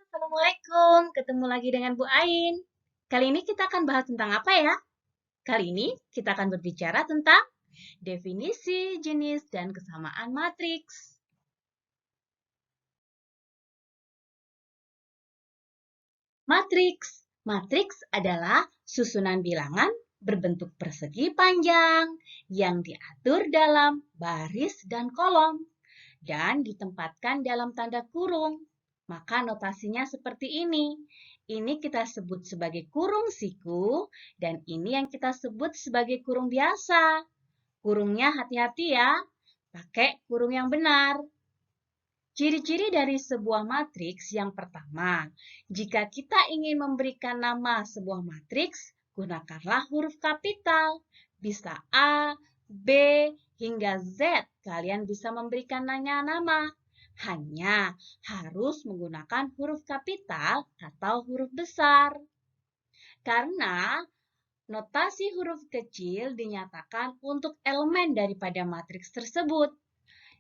Assalamualaikum. Ketemu lagi dengan Bu Ain. Kali ini kita akan bahas tentang apa ya? Kali ini kita akan berbicara tentang definisi, jenis, dan kesamaan matriks. Matriks. Matriks adalah susunan bilangan berbentuk persegi panjang yang diatur dalam baris dan kolom dan ditempatkan dalam tanda kurung. Maka notasinya seperti ini. Ini kita sebut sebagai kurung siku dan ini yang kita sebut sebagai kurung biasa. Kurungnya hati-hati ya, pakai kurung yang benar. Ciri-ciri dari sebuah matriks yang pertama, jika kita ingin memberikan nama sebuah matriks, gunakanlah huruf kapital. Bisa A, B, hingga Z. Kalian bisa memberikan nama. Hanya harus menggunakan huruf kapital atau huruf besar. Karena notasi huruf kecil dinyatakan untuk elemen daripada matriks tersebut.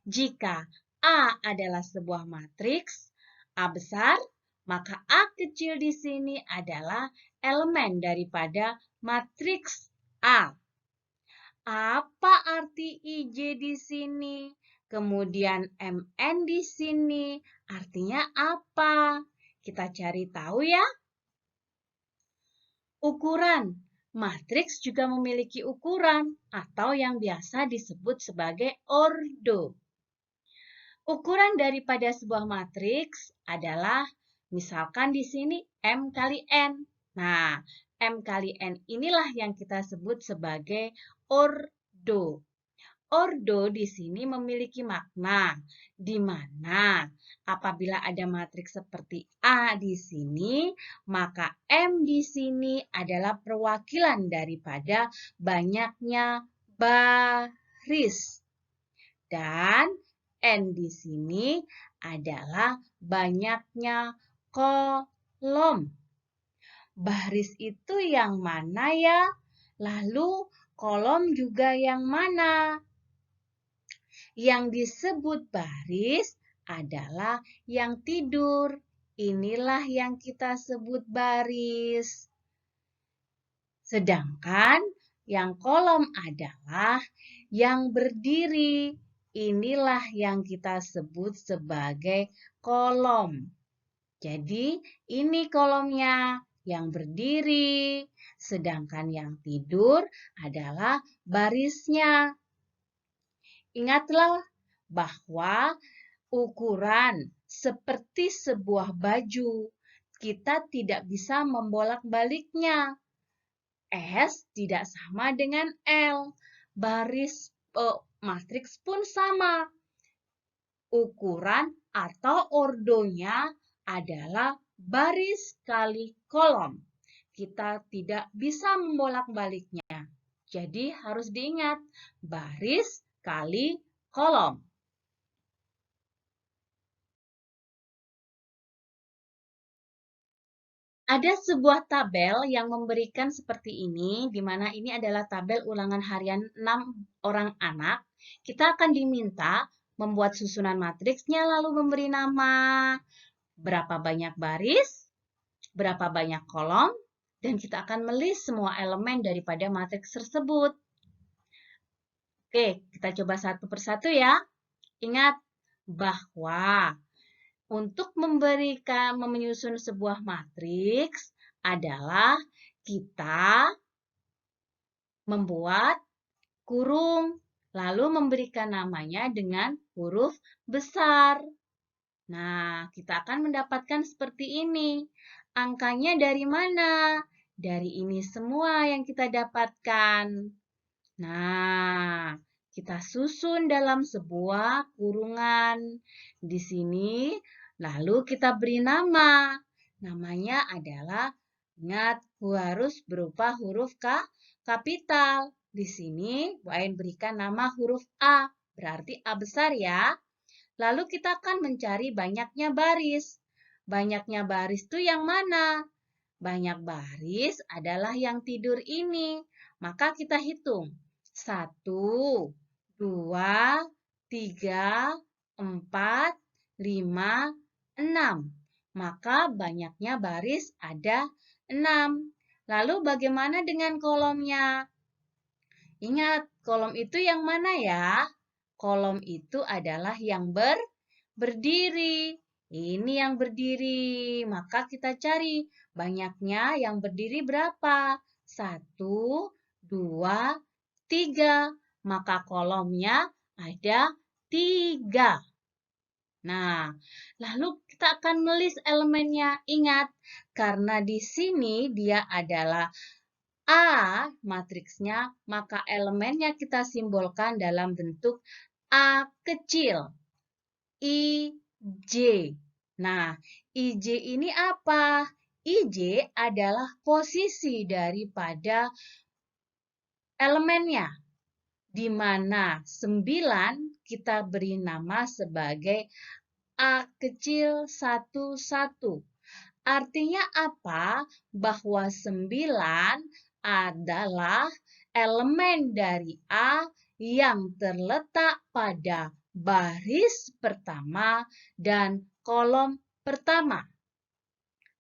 Jika A adalah sebuah matriks A besar, maka A kecil di sini adalah elemen daripada matriks A. Apa arti IJ di sini? Kemudian MN di sini artinya apa? Kita cari tahu ya. Ukuran. Matriks juga memiliki ukuran atau yang biasa disebut sebagai ordo. Ukuran daripada sebuah matriks adalah misalkan di sini M kali N. Nah, M kali N inilah yang kita sebut sebagai ordo. Ordo di sini memiliki makna, di mana apabila ada matriks seperti A di sini, maka M di sini adalah perwakilan daripada banyaknya baris. Dan N di sini adalah banyaknya kolom. Baris itu yang mana ya? Lalu kolom juga yang mana? Yang disebut baris adalah yang tidur. Inilah yang kita sebut baris. Sedangkan yang kolom adalah yang berdiri. Inilah yang kita sebut sebagai kolom. Jadi ini kolomnya yang berdiri, sedangkan yang tidur adalah barisnya. Ingatlah bahwa ukuran seperti sebuah baju, kita tidak bisa membolak-baliknya. S tidak sama dengan L. Baris matriks pun sama. Ukuran atau ordonya adalah baris kali kolom. Kita tidak bisa membolak-baliknya. Jadi harus diingat, baris kali kolom. Ada sebuah tabel yang memberikan seperti ini, di mana ini adalah tabel ulangan harian 6 orang anak. Kita akan diminta membuat susunan matriksnya lalu memberi nama, berapa banyak baris, berapa banyak kolom, dan kita akan melist semua elemen daripada matriks tersebut. Oke, kita coba satu persatu ya. Ingat bahwa untuk menyusun sebuah matriks adalah kita membuat kurung, lalu memberikan namanya dengan huruf besar. Nah, kita akan mendapatkan seperti ini. Angkanya dari mana? Dari ini semua yang kita dapatkan. Nah, kita susun dalam sebuah kurungan. Di sini, lalu kita beri nama. Namanya adalah, ingat, harus berupa huruf kapital. Di sini, Bu Ain berikan nama huruf A, berarti A besar ya. Lalu kita akan mencari banyaknya baris. Banyaknya baris itu yang mana? Banyak baris adalah yang tidur ini. Maka kita hitung. 1, 2, 3, 4, 5, 6. maka banyaknya baris ada 6. Lalu bagaimana dengan kolomnya? Ingat, kolom itu yang mana ya? Kolom itu adalah yang berdiri. Ini yang berdiri. Maka kita cari banyaknya yang berdiri berapa? 1, 2, 3. Maka kolomnya ada 3. Nah, lalu kita akan melis elemennya. Ingat, karena di sini dia adalah A matriksnya, maka elemennya kita simbolkan dalam bentuk A kecil, IJ. Nah, IJ ini apa? IJ adalah posisi daripada elemennya, di mana 9 kita beri nama sebagai A kecil 11. Artinya apa? Bahwa 9 adalah elemen dari A yang terletak pada baris pertama dan kolom pertama.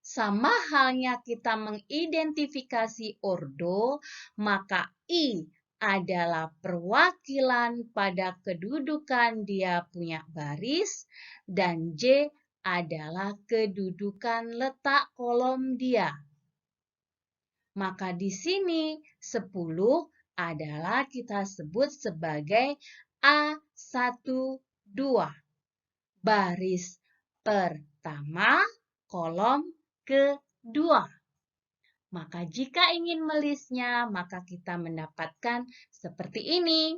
Sama halnya kita mengidentifikasi ordo, maka I adalah perwakilan pada kedudukan dia punya baris, dan J adalah kedudukan letak kolom dia. Maka di sini 10 adalah kita sebut sebagai A12. Baris pertama, kolom kedua. Maka jika ingin melisnya, maka kita mendapatkan seperti ini.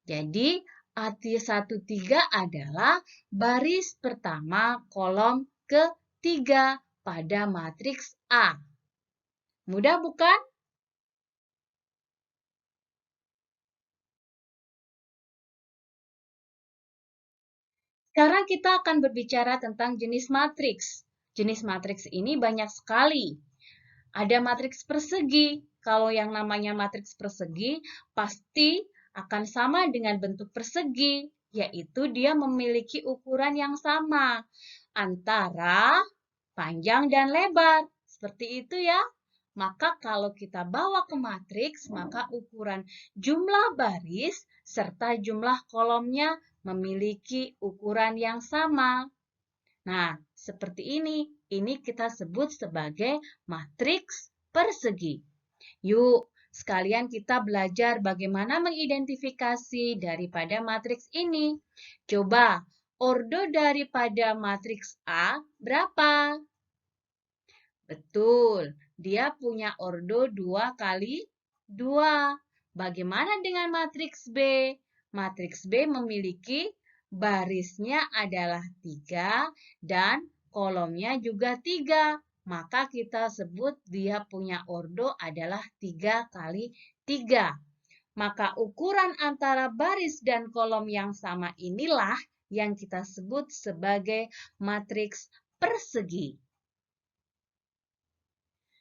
Jadi, AT13 adalah baris pertama kolom ketiga pada matriks A. Mudah bukan? Sekarang kita akan berbicara tentang jenis matriks. Jenis matriks ini banyak sekali. Ada matriks persegi. Kalau yang namanya matriks persegi, pasti akan sama dengan bentuk persegi, yaitu dia memiliki ukuran yang sama antara panjang dan lebar. Seperti itu ya. Maka kalau kita bawa ke matriks, maka ukuran jumlah baris serta jumlah kolomnya memiliki ukuran yang sama. Nah, seperti ini. Ini kita sebut sebagai matriks persegi. Yuk, sekalian kita belajar bagaimana mengidentifikasi daripada matriks ini. Coba, ordo daripada matriks A berapa? Betul, dia punya ordo 2 kali 2. Bagaimana dengan matriks B? Matriks B memiliki barisnya adalah 3 dan kolomnya juga 3. Maka kita sebut dia punya ordo adalah 3 kali 3. Maka ukuran antara baris dan kolom yang sama inilah yang kita sebut sebagai matriks persegi.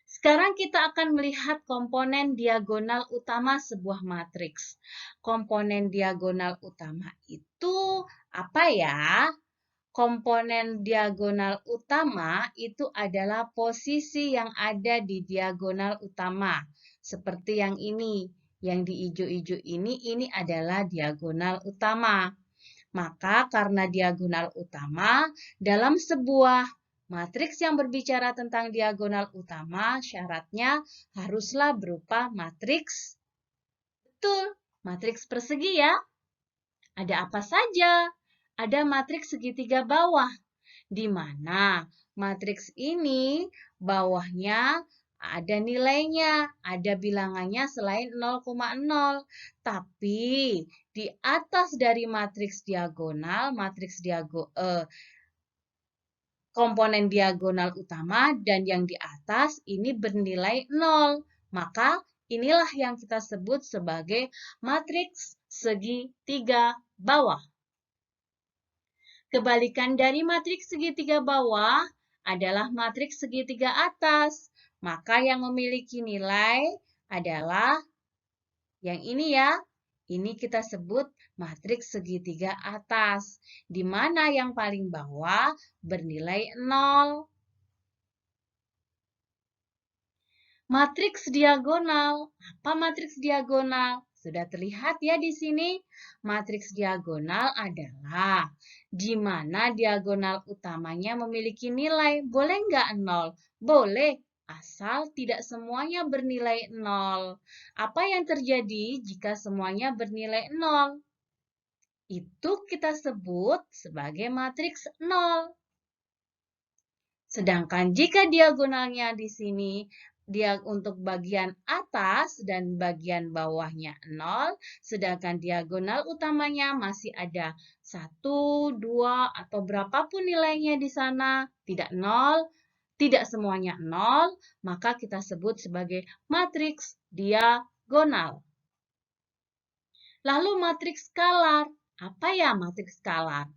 Sekarang kita akan melihat komponen diagonal utama sebuah matriks. Komponen diagonal utama itu apa ya? Komponen diagonal utama itu adalah posisi yang ada di diagonal utama. Seperti yang ini, yang di hijau-hijau ini adalah diagonal utama. Maka karena diagonal utama, dalam sebuah matriks yang berbicara tentang diagonal utama, syaratnya haruslah berupa matriks. Betul, matriks persegi ya. Ada apa saja? Ada matriks segitiga bawah, di mana matriks ini bawahnya ada nilainya, ada bilangannya selain 0,0. Tapi di atas dari matriks diagonal, komponen diagonal utama dan yang di atas ini bernilai 0. Maka inilah yang kita sebut sebagai matriks segitiga bawah. Kebalikan dari matriks segitiga bawah adalah matriks segitiga atas. Maka yang memiliki nilai adalah yang ini ya. Ini kita sebut matriks segitiga atas, di mana yang paling bawah bernilai 0. Matriks diagonal. Apa matriks diagonal? Sudah terlihat ya di sini. Matriks diagonal adalah di mana diagonal utamanya memiliki nilai. Boleh nggak 0? Boleh, asal tidak semuanya bernilai 0. Apa yang terjadi jika semuanya bernilai 0? Itu kita sebut sebagai matriks 0. Sedangkan jika diagonalnya di sini dia untuk bagian atas dan bagian bawahnya 0, sedangkan diagonal utamanya masih ada 1, 2, atau berapapun nilainya di sana, tidak 0, tidak semuanya 0, maka kita sebut sebagai matriks diagonal. Lalu matriks skalar. Apa ya matriks skalar?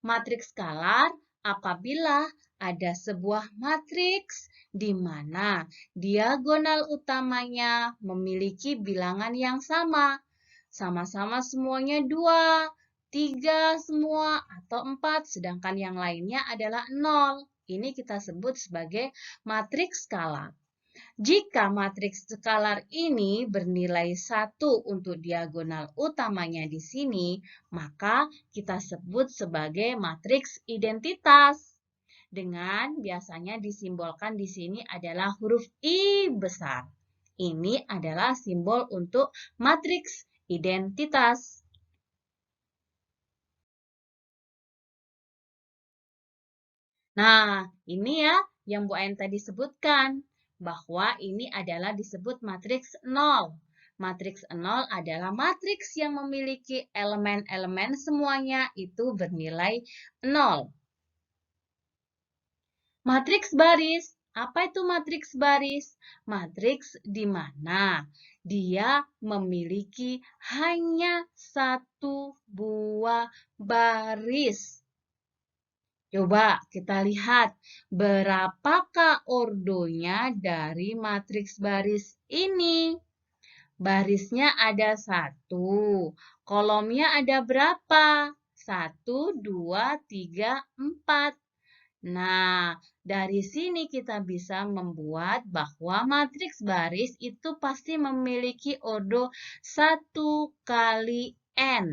Matriks skalar apabila ada sebuah matriks di mana diagonal utamanya memiliki bilangan yang sama. Sama-sama semuanya 2, 3 semua, atau 4, sedangkan yang lainnya adalah 0. Ini kita sebut sebagai matriks skalar. Jika matriks skalar ini bernilai 1 untuk diagonal utamanya di sini, maka kita sebut sebagai matriks identitas. Dengan biasanya disimbolkan di sini adalah huruf I besar. Ini adalah simbol untuk matriks identitas. Nah, ini ya yang Bu Ain tadi sebutkan, bahwa ini adalah disebut matriks 0. Matriks 0 adalah matriks yang memiliki elemen-elemen semuanya itu bernilai 0. Matriks baris. Apa itu matriks baris? Matriks di mana dia memiliki hanya satu buah baris. Coba kita lihat berapakah ordonya dari matriks baris ini. Barisnya ada 1, kolomnya ada berapa? 1, 2, 3, 4. Nah, dari sini kita bisa membuat bahwa matriks baris itu pasti memiliki ordo 1 kali N.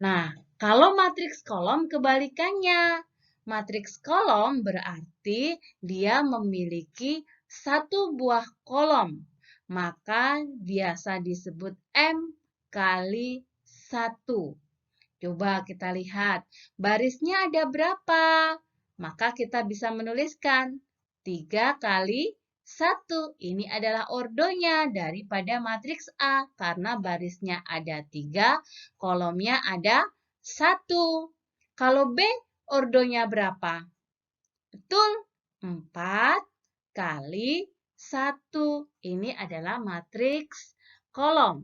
Nah, kalau matriks kolom kebalikannya. Matriks kolom berarti dia memiliki satu buah kolom. Maka biasa disebut M kali 1. Coba kita lihat, barisnya ada berapa? Maka kita bisa menuliskan 3 kali 1. Ini adalah ordonya daripada matriks A karena barisnya ada 3, kolomnya ada 1. Kalau B, ordonya berapa? Betul, 4 kali 1. Ini adalah matriks kolom.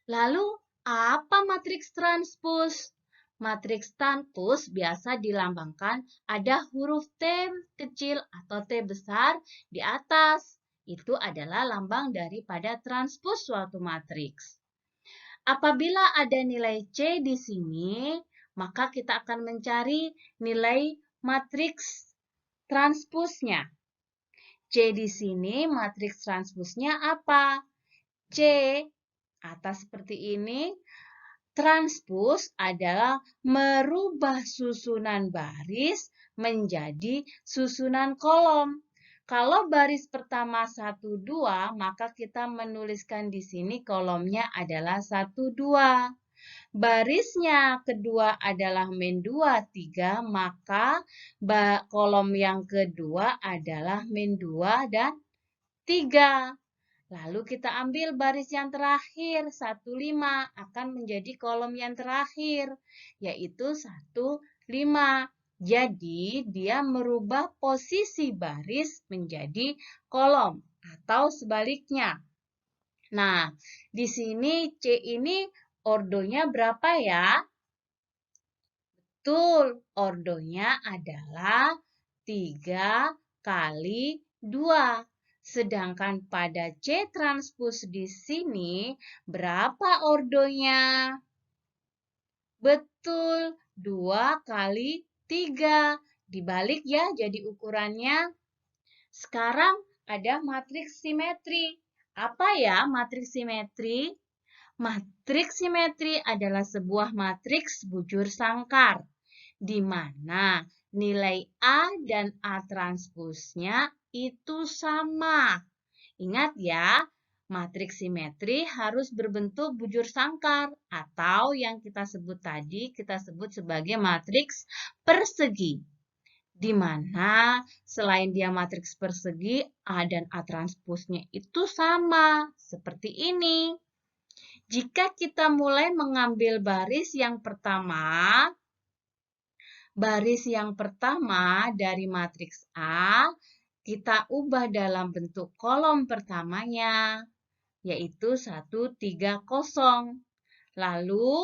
Lalu, apa matriks transpos? Matriks transpos biasa dilambangkan ada huruf T kecil atau T besar di atas. Itu adalah lambang daripada transpos suatu matriks. Apabila ada nilai C di sini, maka kita akan mencari nilai matriks transposnya. C di sini matriks transposnya apa? C atas seperti ini. Transpos adalah merubah susunan baris menjadi susunan kolom. Kalau baris pertama 1, 2, maka kita menuliskan di sini kolomnya adalah 1, 2. Barisnya kedua adalah min 2, 3, maka kolom yang kedua adalah min 2 dan 3. Lalu kita ambil baris yang terakhir, 1, 5, akan menjadi kolom yang terakhir, yaitu 1, 5. Jadi, dia merubah posisi baris menjadi kolom atau sebaliknya. Nah, di sini C ini ordonya berapa ya? Betul, ordonya adalah 3 kali 2. Sedangkan pada C transpos di sini, berapa ordonya? Betul, 2 kali 3. dibalik ya jadi ukurannya. Sekarang ada matriks simetri. Apa ya matriks simetri? Matriks simetri adalah sebuah matriks bujur sangkar, di mana nilai A dan A transpusnya itu sama. Ingat ya, matriks simetri harus berbentuk bujur sangkar atau yang kita sebut tadi kita sebut sebagai matriks persegi. Di mana selain dia matriks persegi, A dan A transpusnya itu sama, seperti ini. Jika kita mulai mengambil baris yang pertama dari matriks A, kita ubah dalam bentuk kolom pertamanya, yaitu 1, 3, 0. Lalu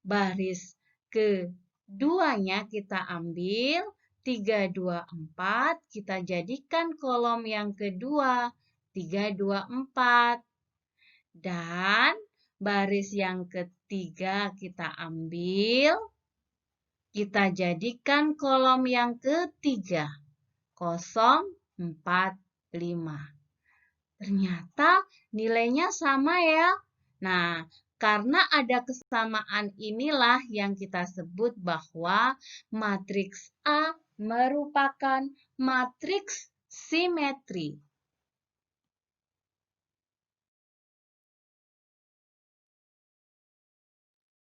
baris keduanya kita ambil 3, 2, 4, kita jadikan kolom yang kedua 3, 2, 4. Dan baris yang ketiga kita ambil, kita jadikan kolom yang ketiga 0, 4, 5. Ternyata nilainya sama ya. Nah, karena ada kesamaan inilah yang kita sebut bahwa matriks A merupakan matriks simetri.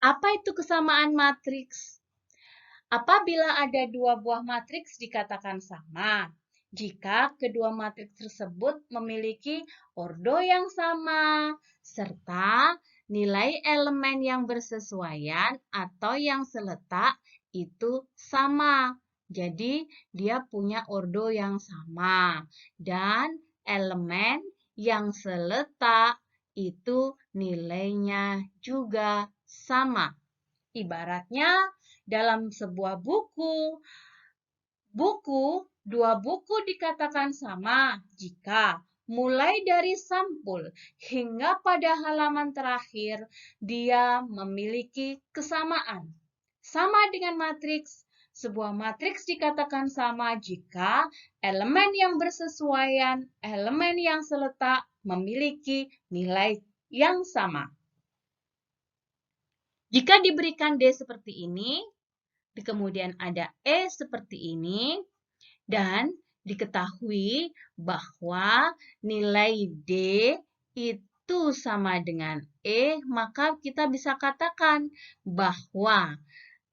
Apa itu kesamaan matriks? Apabila ada dua buah matriks dikatakan sama, jika kedua matriks tersebut memiliki ordo yang sama, serta nilai elemen yang bersesuaian atau yang seletak itu sama. Jadi, dia punya ordo yang sama. Dan elemen yang seletak itu nilainya juga sama. Ibaratnya, dalam sebuah dua buku dikatakan sama jika mulai dari sampul hingga pada halaman terakhir dia memiliki kesamaan. Sama dengan matriks, sebuah matriks dikatakan sama jika elemen yang bersesuaian, elemen yang seletak memiliki nilai yang sama. Jika diberikan D seperti ini, kemudian ada E seperti ini, dan diketahui bahwa nilai D itu sama dengan E, maka kita bisa katakan bahwa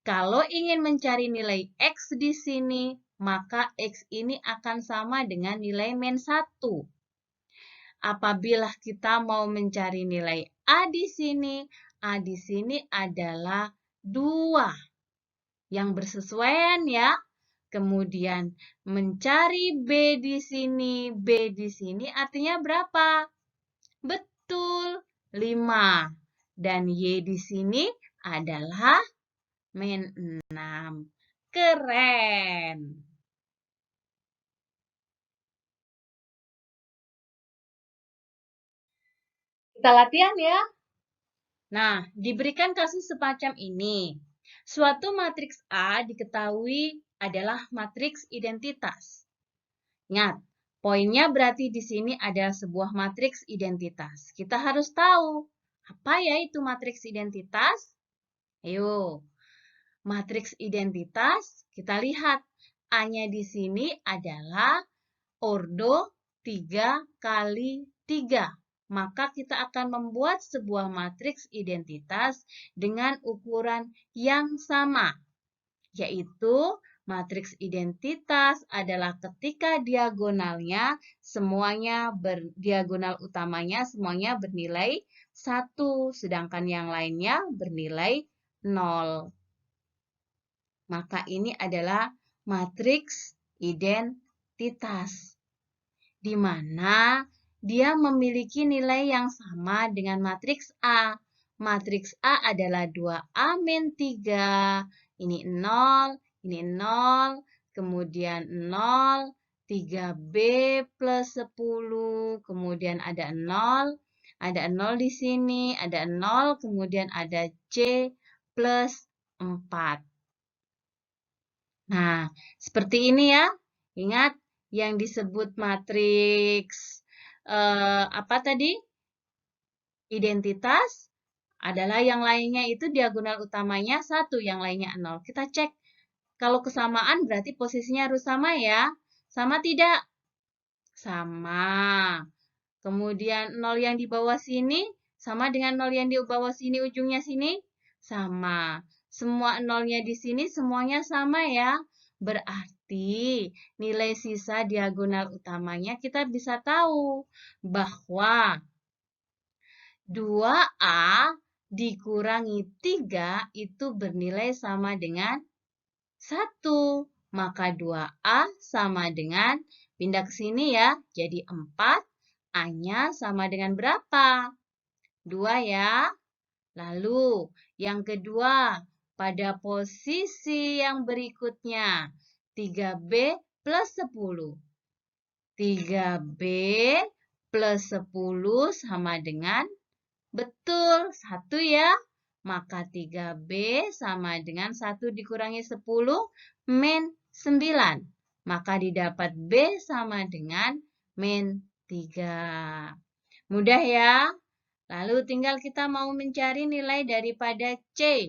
kalau ingin mencari nilai X di sini, maka X ini akan sama dengan nilai min 1. Apabila kita mau mencari nilai A di sini adalah 2. Yang bersesuaian ya. Kemudian mencari B di sini artinya berapa? Betul, 5. Dan Y di sini adalah min 6. Keren. Kita latihan ya. Nah, diberikan kasus semacam ini. Suatu matriks A diketahui adalah matriks identitas. Ingat, poinnya berarti di sini ada sebuah matriks identitas. Kita harus tahu, apa ya itu matriks identitas? Ayo, matriks identitas kita lihat. A-nya di sini adalah ordo 3 kali 3. Maka kita akan membuat sebuah matriks identitas dengan ukuran yang sama, yaitu matriks identitas adalah ketika diagonalnya diagonal utamanya semuanya bernilai 1, sedangkan yang lainnya bernilai 0. Maka ini adalah matriks identitas, di mana dia memiliki nilai yang sama dengan matriks A. Matriks A adalah 2A min 3, ini 0, ini 0, kemudian 0, 3B plus 10, kemudian ada 0 di sini, ada 0, kemudian ada C plus 4. Nah, seperti ini ya. Ingat yang disebut matriks apa tadi? Identitas adalah yang lainnya itu diagonal utamanya 1, yang lainnya 0. Kita cek. Kalau kesamaan berarti posisinya harus sama ya. Sama tidak? Sama. Kemudian 0 yang di bawah sini sama dengan 0 yang di bawah sini ujungnya sini? Sama. Semua nolnya di sini semuanya sama ya. Berarti nilai sisa diagonal utamanya kita bisa tahu bahwa 2A dikurangi 3 itu bernilai sama dengan 1. Maka 2A sama dengan, pindah ke sini ya, jadi 4. A-nya sama dengan berapa? 2 ya. Lalu yang kedua, pada posisi yang berikutnya, 3B plus 10. 3B plus 10 sama dengan, betul, 1 ya. Maka 3B sama dengan 1 dikurangi 10 min 9. Maka didapat B sama dengan min 3. Mudah ya. Lalu tinggal kita mau mencari nilai daripada C.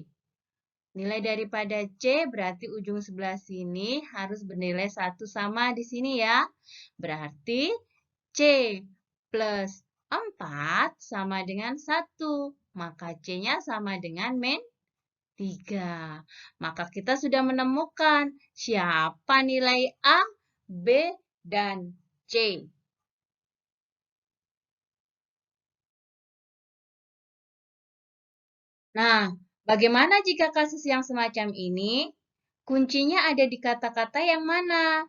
Nilai daripada C berarti ujung sebelah sini harus bernilai 1 sama di sini ya. Berarti C plus 4 sama dengan 1. Maka C-nya sama dengan min 3. Maka kita sudah menemukan siapa nilai A, B, dan C. Nah, bagaimana jika kasus yang semacam ini? Kuncinya ada di kata-kata yang mana?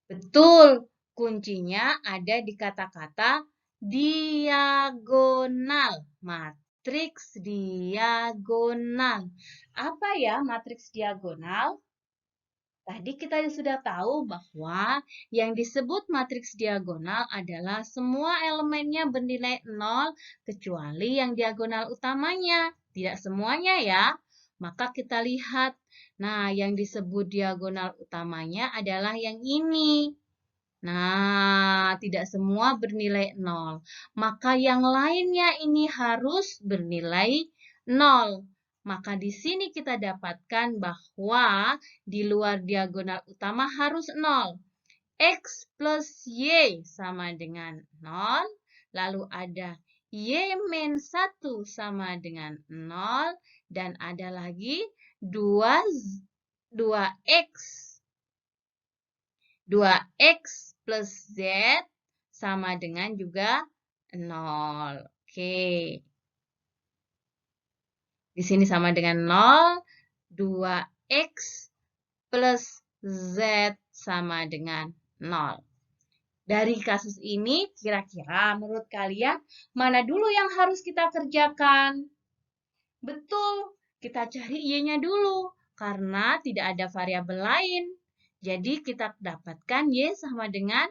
Betul, kuncinya ada di kata-kata diagonal. Matriks diagonal. Apa ya matriks diagonal? Tadi kita sudah tahu bahwa yang disebut matriks diagonal adalah semua elemennya bernilai 0 kecuali yang diagonal utamanya. Tidak semuanya ya. Maka kita lihat. Nah, yang disebut diagonal utamanya adalah yang ini. Nah, tidak semua bernilai 0. Maka yang lainnya ini harus bernilai 0. Maka di sini kita dapatkan bahwa di luar diagonal utama harus 0. X plus Y sama dengan 0. Lalu ada Y min 1 sama dengan 0. Dan ada lagi 2X. 2X plus Z sama dengan juga 0. Oke. Di sini sama dengan 0. 2X plus Z sama dengan 0. Dari kasus ini, kira-kira menurut kalian mana dulu yang harus kita kerjakan? Betul, kita cari Y-nya dulu. Karena tidak ada variabel lain. Jadi kita dapatkan Y sama dengan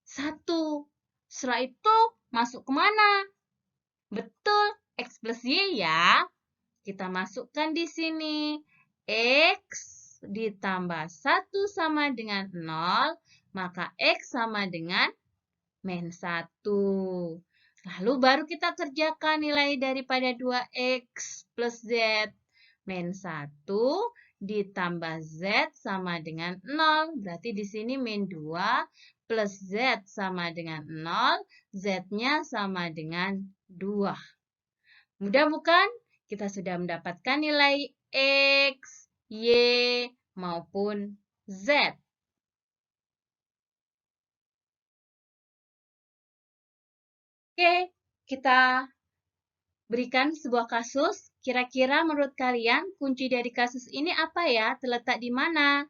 1. Setelah itu masuk kemana? Betul, X plus Y ya. Kita masukkan di sini. X ditambah 1 sama dengan 0. Maka X sama dengan min 1. Lalu baru kita kerjakan nilai daripada 2X plus Z. Min 1 ditambah Z sama dengan 0. Berarti di sini min 2 plus Z sama dengan 0. Z-nya sama dengan 2. Mudah bukan? Kita sudah mendapatkan nilai X, Y, maupun Z. Oke, kita berikan sebuah kasus. Kira-kira menurut kalian kunci dari kasus ini apa ya? Terletak di mana?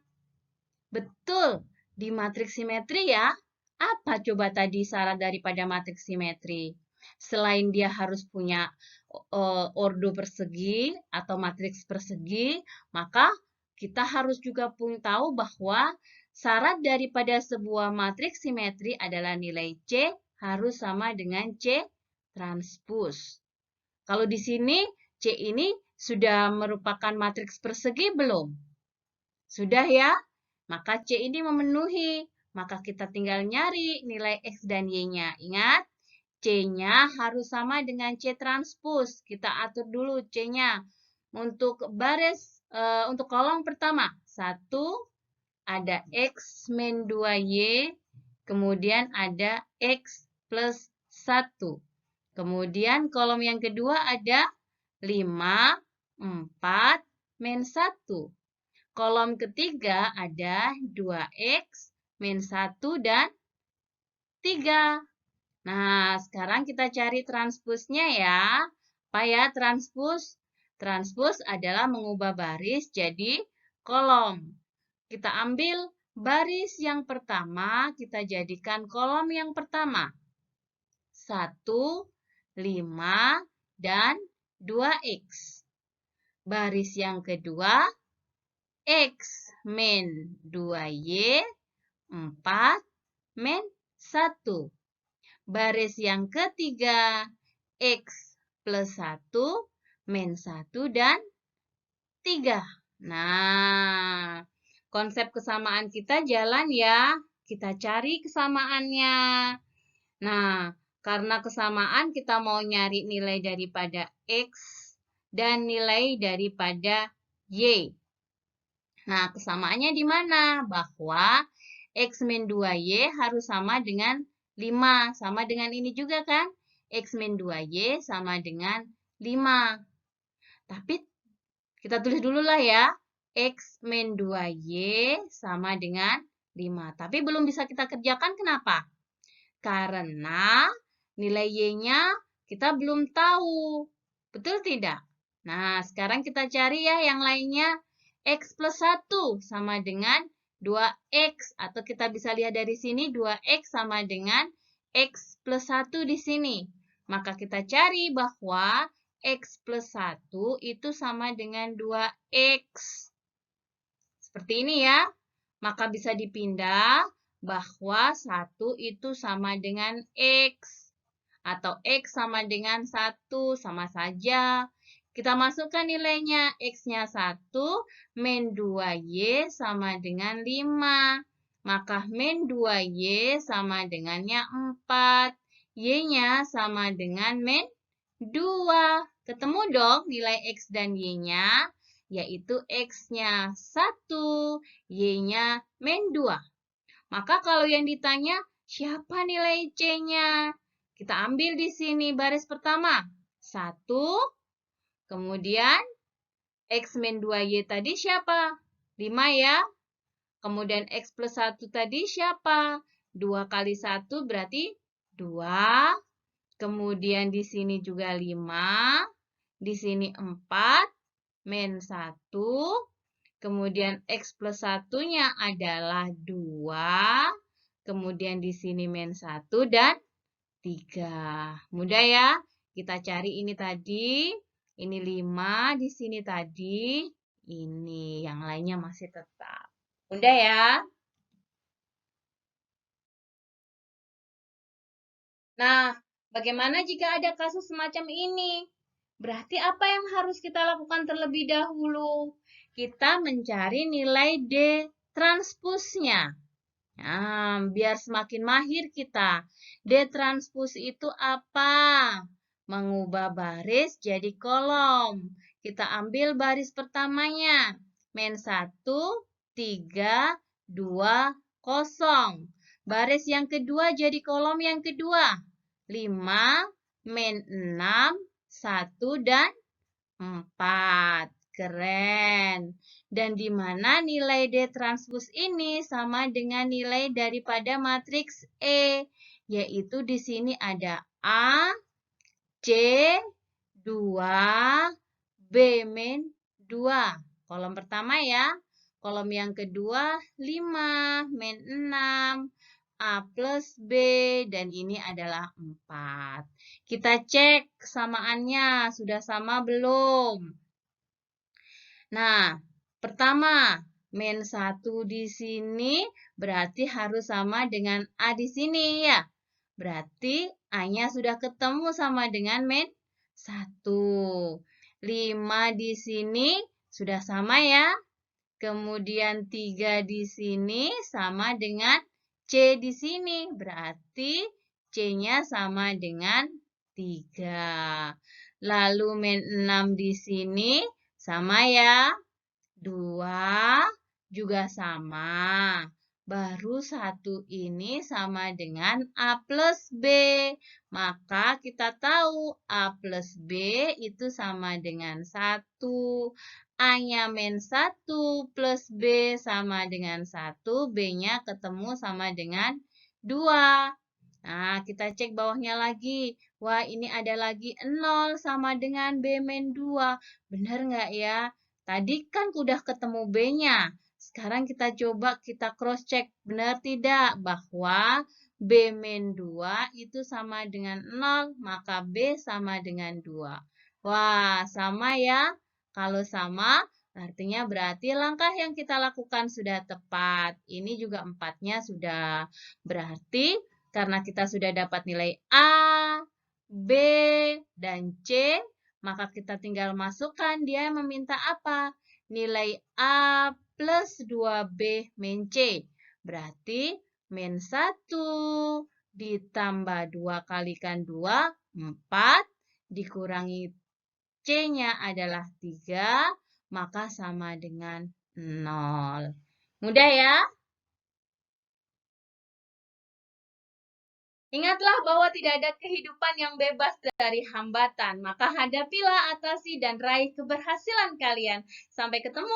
Betul, di matriks simetri ya. Apa coba tadi syarat daripada matriks simetri? Selain dia harus punya ordo persegi atau matriks persegi, maka kita harus juga tahu bahwa syarat daripada sebuah matriks simetri adalah nilai C harus sama dengan C transpos. Kalau di sini C ini sudah merupakan matriks persegi belum? Sudah ya? Maka C ini memenuhi. Maka kita tinggal nyari nilai X dan Y-nya. Ingat, C-nya harus sama dengan C transpose. Kita atur dulu C-nya. Untuk untuk kolom pertama, 1 ada X min 2Y, kemudian ada X plus 1. Kemudian kolom yang kedua ada 5, 4, min 1. Kolom ketiga ada 2X, min 1, dan 3. Nah, sekarang kita cari transpusnya ya. Apa ya transpus? Transpus adalah mengubah baris jadi kolom. Kita ambil baris yang pertama, kita jadikan kolom yang pertama. 1, 5, dan 2X. Baris yang kedua, X min 2Y, 4, min 1. Baris yang ketiga, X plus 1, min 1, dan 3. Nah, konsep kesamaan kita jalan ya. Kita cari kesamaannya. Nah, karena kesamaan kita mau nyari nilai daripada X dan nilai daripada Y. Nah, kesamaannya di mana? Bahwa X min 2Y harus sama dengan 5. Sama dengan ini juga kan? X min 2Y sama dengan 5. Tapi kita tulis dulu lah ya. X min 2Y sama dengan 5. Tapi belum bisa kita kerjakan, kenapa? Karena nilai Y-nya kita belum tahu. Betul tidak? Nah, sekarang kita cari ya yang lainnya. X plus 1 sama dengan 2X. Atau kita bisa lihat dari sini 2X sama dengan X plus 1 di sini. Maka kita cari bahwa X plus 1 itu sama dengan 2X. Seperti ini ya. Maka bisa dipindah bahwa 1 itu sama dengan X. Atau X sama dengan 1, sama saja. Kita masukkan nilainya. X-nya 1, min 2Y sama dengan 5. Maka min 2Y sama dengannya 4. Y-nya sama dengan min 2. Ketemu dong nilai X dan Y-nya, yaitu X-nya 1, Y-nya min 2. Maka kalau yang ditanya, siapa nilai C-nya? Kita ambil di sini baris pertama. 1, kemudian X min 2Y tadi siapa? 5 ya. Kemudian X plus 1 tadi siapa? 2 kali 1 berarti 2. Kemudian di sini juga 5. Di sini 4, min 1. Kemudian X plus 1-nya adalah 2. Kemudian di sini min 1 dan 3. Mudah ya? Kita cari ini tadi. Ini 5, di sini tadi. Ini, yang lainnya masih tetap. Mudah ya? Nah, bagaimana jika ada kasus semacam ini? Berarti apa yang harus kita lakukan terlebih dahulu? Kita mencari nilai D transpusnya. Nah, biar semakin mahir kita. D transpus itu apa? Mengubah baris jadi kolom. Kita ambil baris pertamanya. Min 1, 3, 2, 0. Baris yang kedua jadi kolom yang kedua. 5, min 6, 1, dan 4. Keren. Dan di mana nilai D transpus ini sama dengan nilai daripada matriks E. Yaitu di sini ada A, C, 2, B min 2. Kolom pertama ya. Kolom yang kedua 5, min 6, A plus B, dan ini adalah 4. Kita cek kesamaannya, sudah sama belum? Nah, pertama, min 1 di sini berarti harus sama dengan A di sini ya. Berarti A-nya sudah ketemu sama dengan min 1. 5 di sini sudah sama ya. Kemudian 3 di sini sama dengan C di sini. Berarti C-nya sama dengan 3. Lalu min 6 di sini sama ya. 2 juga sama. Baru 1 ini sama dengan A plus B. Maka kita tahu A plus B itu sama dengan 1. A-nya min 1 plus B sama dengan 1. B-nya ketemu sama dengan 2. Nah, kita cek bawahnya lagi. Wah, ini ada lagi 0 sama dengan B min 2. Benar nggak ya? Tadi kan udah ketemu B-nya. Sekarang kita coba kita cross check benar tidak bahwa B min 2 itu sama dengan 0, maka B sama dengan 2. Wah, sama ya. Kalau sama, artinya berarti langkah yang kita lakukan sudah tepat. Ini juga 4-nya sudah. Berarti karena kita sudah dapat nilai A, B, dan C, maka kita tinggal masukkan dia meminta apa? Nilai A plus 2B min C. Berarti min 1 ditambah 2 kalikan 2, 4. Dikurangi C-nya adalah 3, maka sama dengan 0. Mudah ya? Ingatlah bahwa tidak ada kehidupan yang bebas dari hambatan. Maka hadapilah, atasi, dan raih keberhasilan kalian. Sampai ketemu.